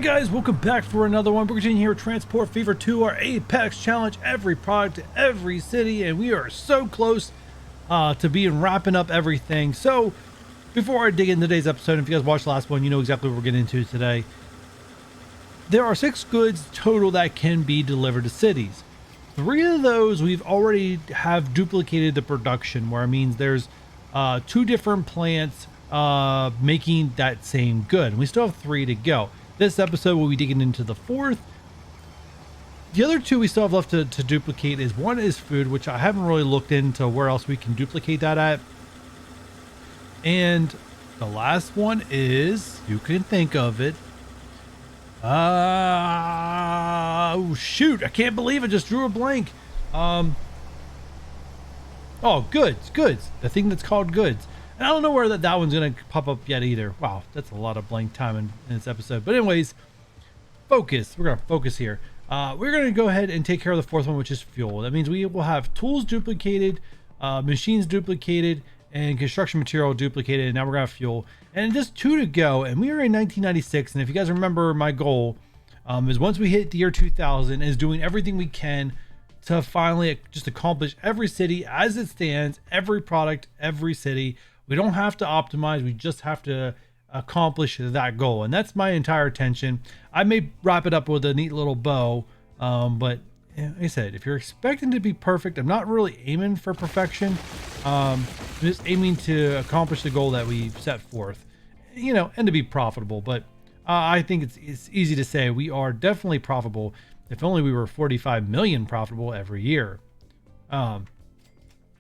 Guys, welcome back for another one. We're continuing here with Transport Fever 2, our Apex challenge, every product to every city, and we are so close to being wrapping up everything. So before I dig into today's episode, if you guys watched the last one, you know exactly what we're getting into today. There are 6 goods total that can be delivered to cities. 3 of those we've already have duplicated the production, where it means there's 2 different plants making that same good, and we still have 3 to go. This episode we'll be digging into the 4th. The other 2 we still have left to duplicate is, one is food, which I haven't really looked into where else we can duplicate that at. And the last one is, you can think of it. Oh shoot, I can't believe I just drew a blank. Oh, goods. The thing that's called goods. And I don't know where that one's going to pop up yet either. Wow, that's a lot of blank time in this episode. But anyways, focus. We're going to focus here. We're going to go ahead and take care of the 4th one, which is fuel. That means we will have tools duplicated, machines duplicated, and construction material duplicated. And now we're going to have fuel. And just 2 to go. And we are in 1996. And if you guys remember, my goal is once we hit the year 2000 is doing everything we can to finally just accomplish every city as it stands, every product, every city. We don't have to optimize. We just have to accomplish that goal. And that's my entire attention. I may wrap it up with a neat little bow. But like I said, if you're expecting to be perfect, I'm not really aiming for perfection. I'm just aiming to accomplish the goal that we set forth, you know, and to be profitable. But I think it's easy to say we are definitely profitable. If only we were 45 million profitable every year. All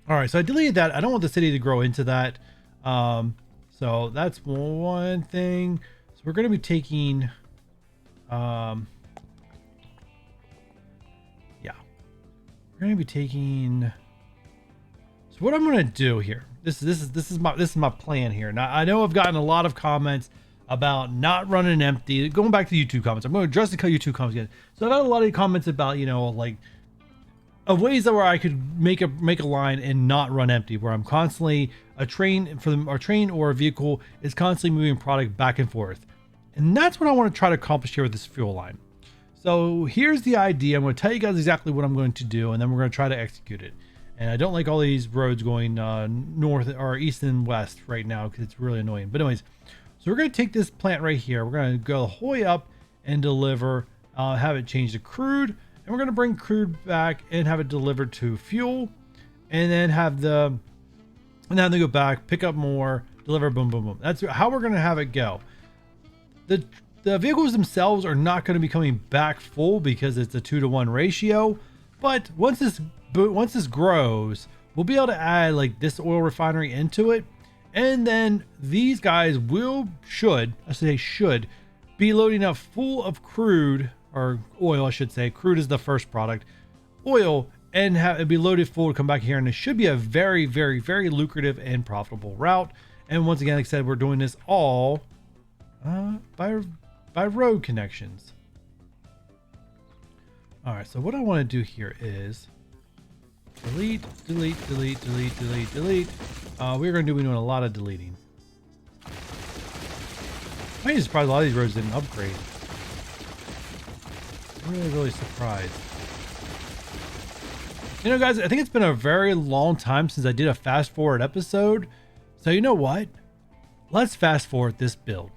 right, so I deleted that. I don't want the city to grow into that. So that's one thing. So we're going to be taking, we're going to be taking, so what I'm going to do here, this is my plan here. Now I know I've gotten a lot of comments about not running empty. Going back to the YouTube comments, I'm going to address the YouTube comments again. So I've got a lot of comments about, you know, like, of ways that where I could make a line and not run empty, where I'm constantly a train or a vehicle is constantly moving product back and forth. And that's what I want to try to accomplish here with this fuel line. So here's the idea. I'm going to tell you guys exactly what I'm going to do, and then we're going to try to execute it. And I don't like all these roads going north or east and west right now because it's really annoying. But anyways, so we're going to take this plant right here. We're going to go the whole way up and deliver, have it change to crude. And we're going to bring crude back and have it delivered to fuel, and then have they go back, pick up more, deliver, boom, boom, boom. That's how we're going to have it go. The vehicles themselves are not going to be coming back full because it's a 2-to-1 ratio. But once this grows, we'll be able to add like this oil refinery into it. And then these guys should be loading up full of crude, or oil, I should say. Crude is the first product. Oil, and have it be loaded full to come back here, and it should be a very, very, very lucrative and profitable route. And once again, like I said, we're doing this all by road connections. All right, so what I want to do here is delete. We're going to be doing a lot of deleting. I'm just surprised a lot of these roads didn't upgrade. I'm really surprised. You know, guys, I think it's been a very long time since I did a fast forward episode. So you know what? Let's fast forward this build.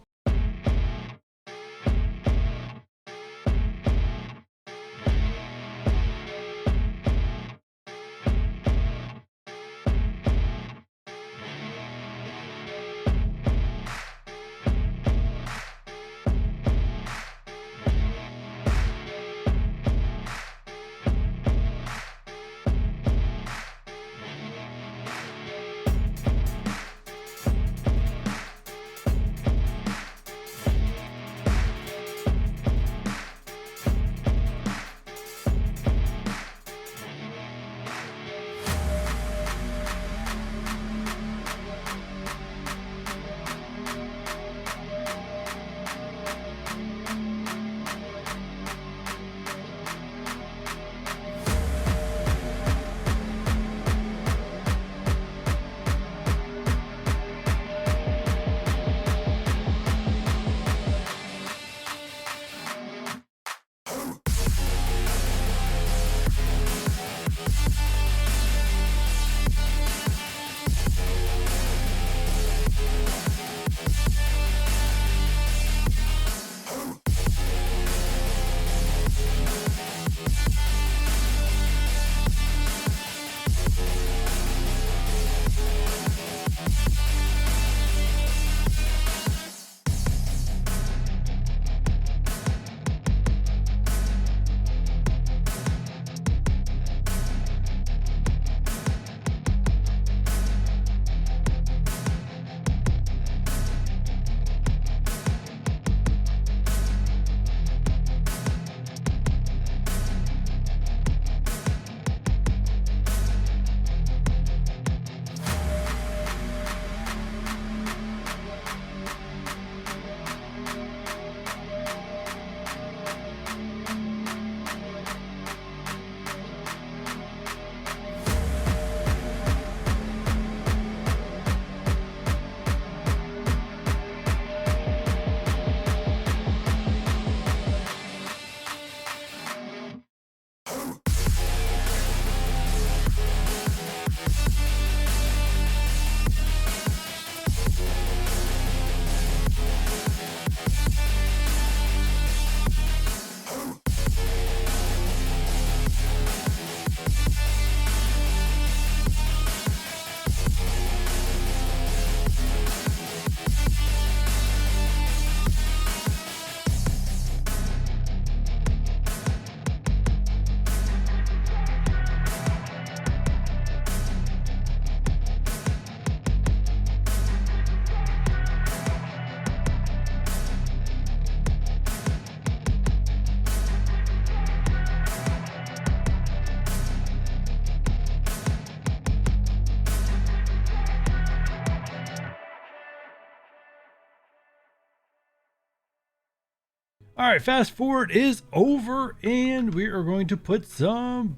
All right, fast forward is over, and we are going to put some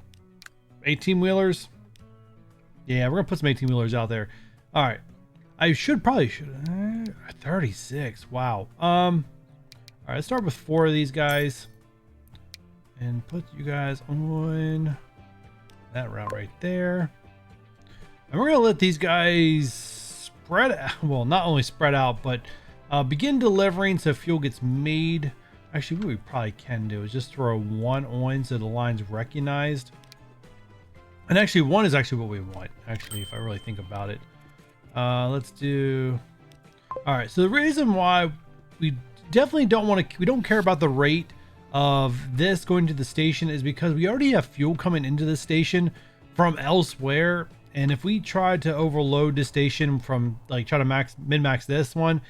18 wheelers. Yeah, we're gonna put some 18 wheelers out there. All right, I probably should 36. Wow. All right, let's start with 4 of these guys and put you guys on that route right there. And we're gonna let these guys spread out. Well, not only spread out, but begin delivering so fuel gets made. Actually, what we probably can do is just throw 1 on so the line's recognized. And actually 1 is actually what we want, actually, if I really think about it. Let's do... All right, so the reason why we definitely don't want to... We don't care about the rate of this going to the station is because we already have fuel coming into the station from elsewhere. And if we try to overload the station from, like, try to min-max this one,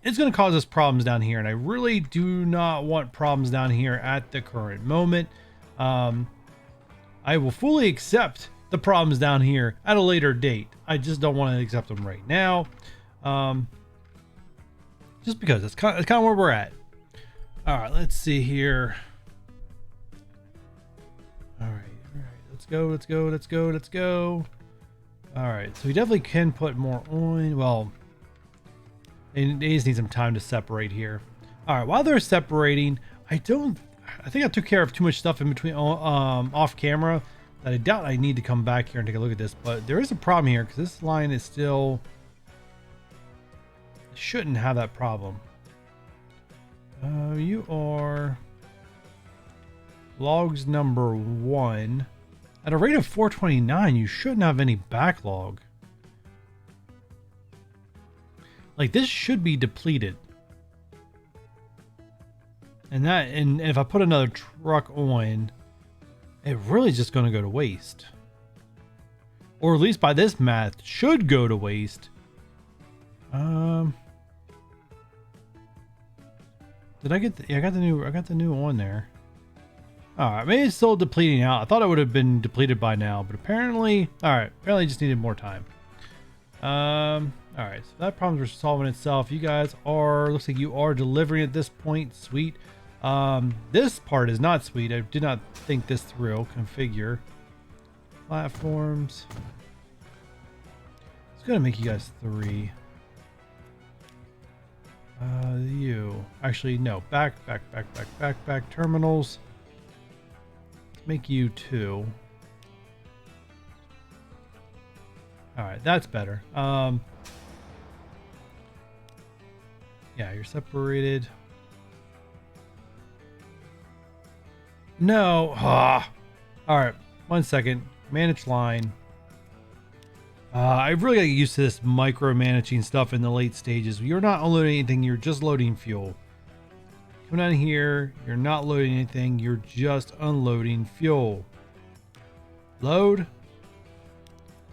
it's going to cause us problems down here, and I really do not want problems down here at the current moment. I will fully accept the problems down here at a later date. I just don't want to accept them right now, just because it's kind of where we're at. All right, let's see here. All right, let's go. All right, so we definitely can put more on. Well, they just need some time to separate here. All right, while they're separating, I think I took care of too much stuff in between off camera that I doubt I need to come back here and take a look at this. But there is a problem here because this line is still shouldn't have that problem. You are logs number 1 at a rate of 429. You shouldn't have any backlog. Like, this should be depleted. And if I put another truck on, it really is just going to go to waste. Or at least by this math, should go to waste. Did I get I got the new one there. All right, maybe it's still depleting out. I thought it would have been depleted by now, but apparently, all right, apparently just needed more time. All right, so that problem's resolving itself. You guys are, looks like you are delivering at this point. Sweet. This part is not sweet. I did not think this through. Configure platforms. It's gonna make you guys 3. You actually no, back terminals. Let's make you 2. All right, that's better. Yeah, you're separated. No. All right, 1 second. Manage line. I really got to get used to this micromanaging stuff in the late stages. You're not unloading anything. You're just loading fuel. Come down here. You're not loading anything. You're just unloading fuel. Load.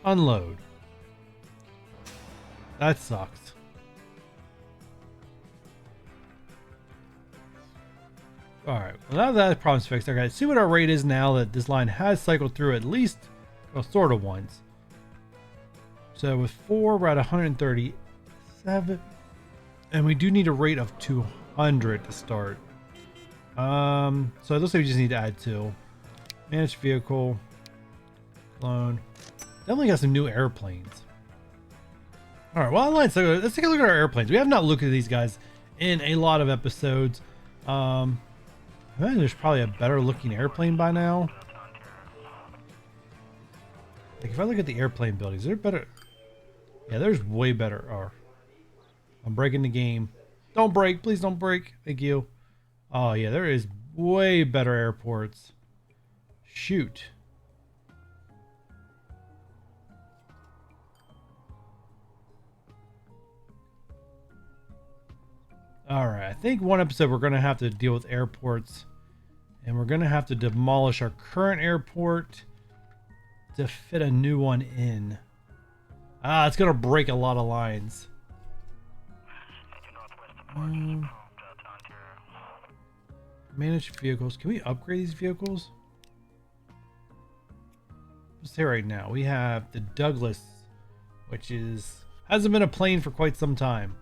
Unload. That sucks. All right, well, now that problem's fixed, okay, let's see what our rate is now that this line has cycled through at least, well, sort of once. So with 4, we're at 137, and we do need a rate of 200 to start. So it looks like we just need to add 2. Manage vehicle, clone. Definitely got some new airplanes. All right, well, let's take a look at our airplanes. We have not looked at these guys in a lot of episodes. I think there's probably a better looking airplane by now. Like, if I look at the airplane buildings, they're better. Yeah, there's way better. Oh, I'm breaking the game. Don't break, please don't break. Thank you. Oh yeah, there is way better airports. Shoot. All right, I think one episode we're going to have to deal with airports, and we're going to have to demolish our current airport to fit a new one in. Ah, it's going to break a lot of lines. Manage vehicles. Can we upgrade these vehicles? Let's say right now we have the Douglas, which hasn't been a plane for quite some time.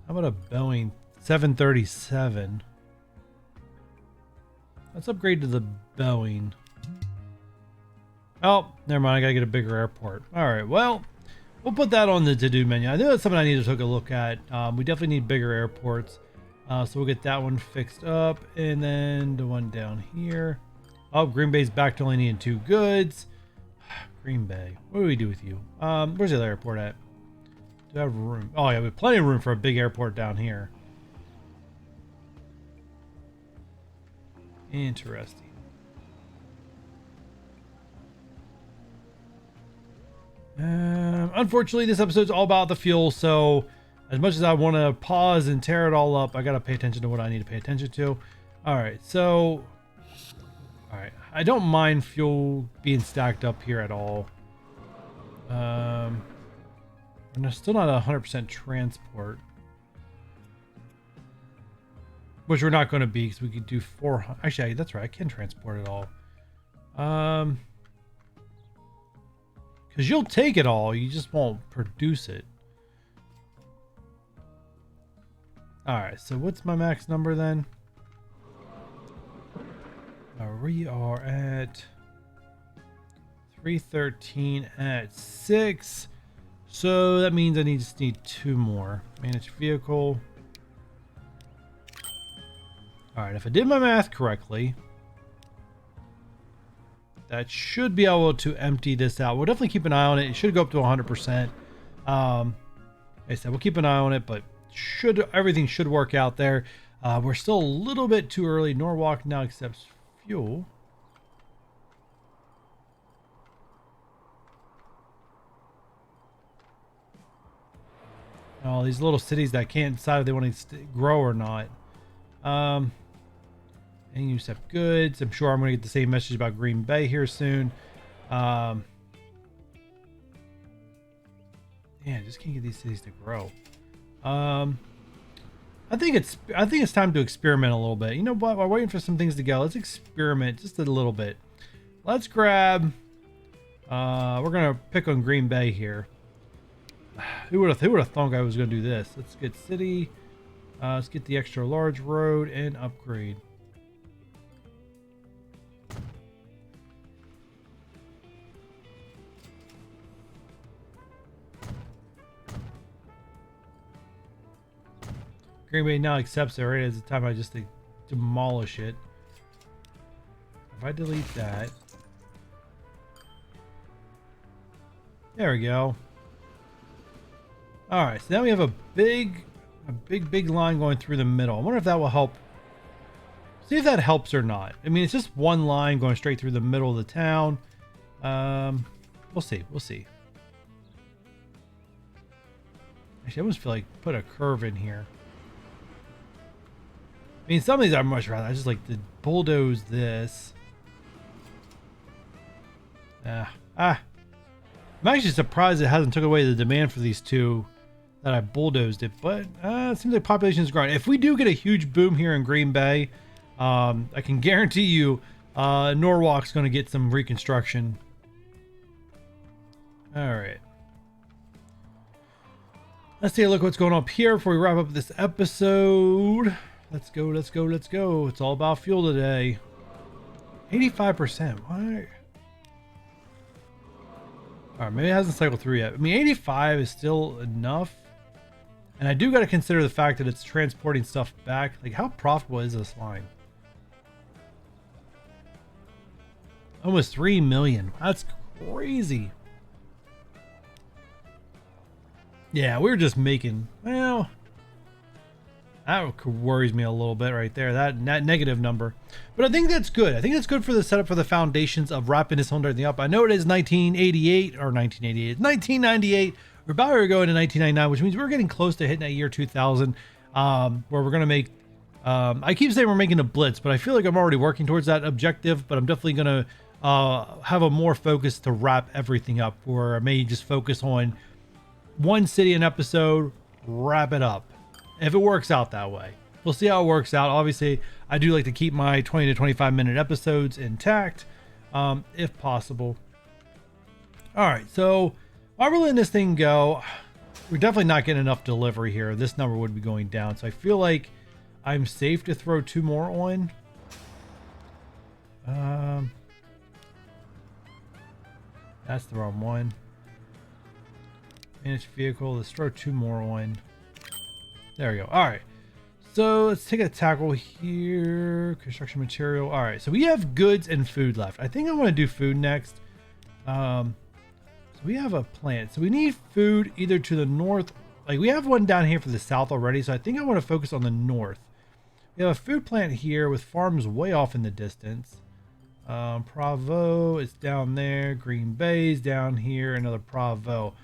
How about a Boeing 737? Let's upgrade to the Boeing. Oh, never mind. I gotta get a bigger airport. All right. Well, we'll put that on the to-do menu. I know that's something I need to take a look at. We definitely need bigger airports. So we'll get that one fixed up. And then the one down here. Oh, Green Bay's back to only needing 2 goods. Green Bay. What do we do with you? Where's the other airport at? Do I have room? Oh, yeah, we have plenty of room for a big airport down here. Interesting. Unfortunately, this episode's all about the fuel, so as much as I want to pause and tear it all up, I got to pay attention to what I need to pay attention to. All right, so... All right, I don't mind fuel being stacked up here at all. And there's still not 100% transport. Which we're not going to be, because we could do 400. Actually, that's right, I can transport it all. Because you'll take it all, you just won't produce it. Alright, so what's my max number then? We are at 313 at 6. So that means I just need 2 more. Manage vehicle. Alright, if I did my math correctly, that should be able to empty this out. We'll definitely keep an eye on it. It should go up to 100%. Like I said, we'll keep an eye on it, but everything should work out there. We're still a little bit too early. Norwalk now accepts fuel. Oh, these little cities that can't decide if they want to grow or not. And you accept goods. I'm sure I'm going to get the same message about Green Bay here soon. Yeah, I just can't get these cities to grow. I think it's time to experiment a little bit. You know what? While waiting for some things to go, let's experiment just a little bit. Let's grab. We're gonna pick on Green Bay here. Who would have thought I was gonna do this? Let's get city. Let's get the extra large road and upgrade. Green Bay now accepts it right as the time I just demolish it. If I delete that. There we go. Alright, so now we have a big line going through the middle. I wonder if that will help. See if that helps or not. I mean, it's just one line going straight through the middle of the town. We'll see. We'll see. Actually, I almost feel like put a curve in here. I mean, some of these I'd much rather. I just like to bulldoze this. I'm actually surprised it hasn't took away the demand for these two that I bulldozed it, but it seems like population is growing. If we do get a huge boom here in Green Bay, I can guarantee you Norwalk's going to get some reconstruction. All right. Let's take a look at what's going on up here before we wrap up this episode. Let's go, let's go, let's go. It's all about fuel today. 85%. Why? All right, maybe it hasn't cycled through yet. I mean, 85 is still enough. And I do got to consider the fact that it's transporting stuff back. Like, how profitable is this line? Almost 3 million. That's crazy. Yeah, we're just making, well, that worries me a little bit right there, that negative number. But I think that's good. I think that's good for the setup for the foundations of wrapping this whole thing up. I know it is 1988 or 1988, 1998. We're about to go into 1999, which means we're getting close to hitting that year 2000, where we're going to make, I keep saying we're making a blitz, but I feel like I'm already working towards that objective, but I'm definitely going to have a more focus to wrap everything up, where I may just focus on one city an episode, wrap it up. If it works out that way, we'll see how it works out. Obviously, I do like to keep my 20 to 25 minute episodes intact, if possible. All right, so while we're letting this thing go, we're definitely not getting enough delivery here. This number would be going down. So I feel like I'm safe to throw 2 more on. That's the wrong one. Managed vehicle. Let's throw 2 more on. There we go. All right. So let's take a tackle here. Construction material. All right. So we have goods and food left. I think I want to do food next. So we have a plant. So we need food either to the north. Like we have one down here for the south already. So I think I want to focus on the north. We have a food plant here with farms way off in the distance. Bravo is down there. Green Bay's down here. Another Bravo.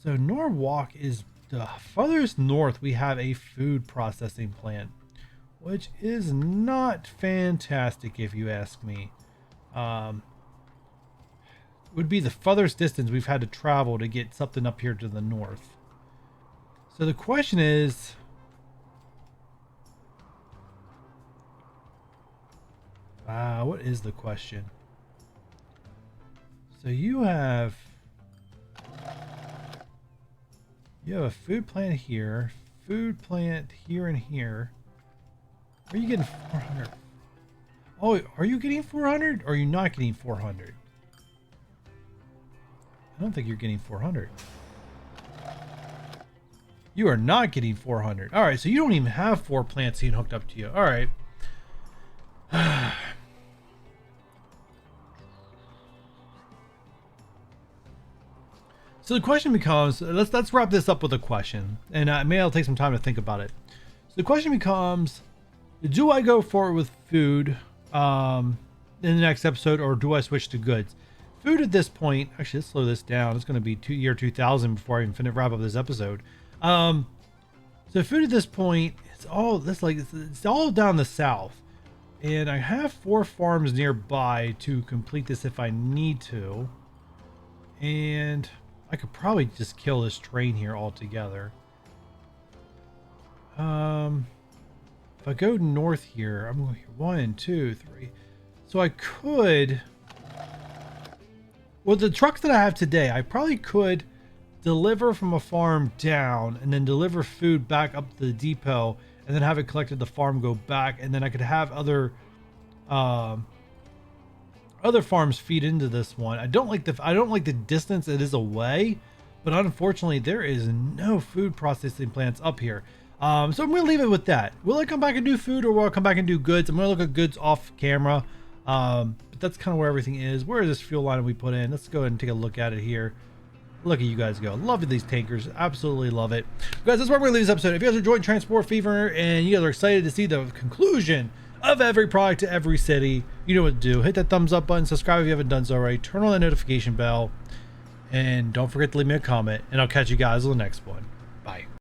So Norwalk is the farthest north. We have a food processing plant, which is not fantastic if you ask me. Would be the farthest distance we've had to travel to get something up here to the north. So the question is, what is the question? So you have a food plant here, food plant here and here. Are you getting 400? Oh, are you getting 400 or are you not getting 400? I don't think you're getting 400. You are not getting 400. All right, so you don't even have 4 plants being hooked up to you. All right. So the question becomes, let's wrap this up with a question, and maybe I'll take some time to think about it. So the question becomes, do I go forward with food in the next episode, or do I switch to goods? Food at this point, actually, let's slow this down. It's going to be year 2000 before I even wrap up this episode. So food at this point, it's all down the south, and I have 4 farms nearby to complete this if I need to, and I could probably just kill this train here altogether. If I go north here, I'm going here 1, 2, 3. So I could, with the trucks that I have today, I probably could deliver from a farm down and then deliver food back up to the depot and then have it collected at the farm, go back, and then I could have other farms feed into this one. I don't like the distance it is away, but unfortunately there is no food processing plants up here. So I'm gonna leave it with that. Will I come back and do food, or will I come back and do goods? I'm gonna look at goods off camera, but that's kind of where everything is. Where is this fuel line we put in? Let's go ahead and take a look at it here. Look at you guys go. Love these tankers. Absolutely love it. Guys, that's where we're gonna leave this episode. If you guys are enjoying Transport Fever and you guys are excited to see the conclusion of every product to every city, you know what to do. Hit that thumbs up button, subscribe if you haven't done so already, turn on the notification bell, and don't forget to leave me a comment, and I'll catch you guys on the next one. Bye.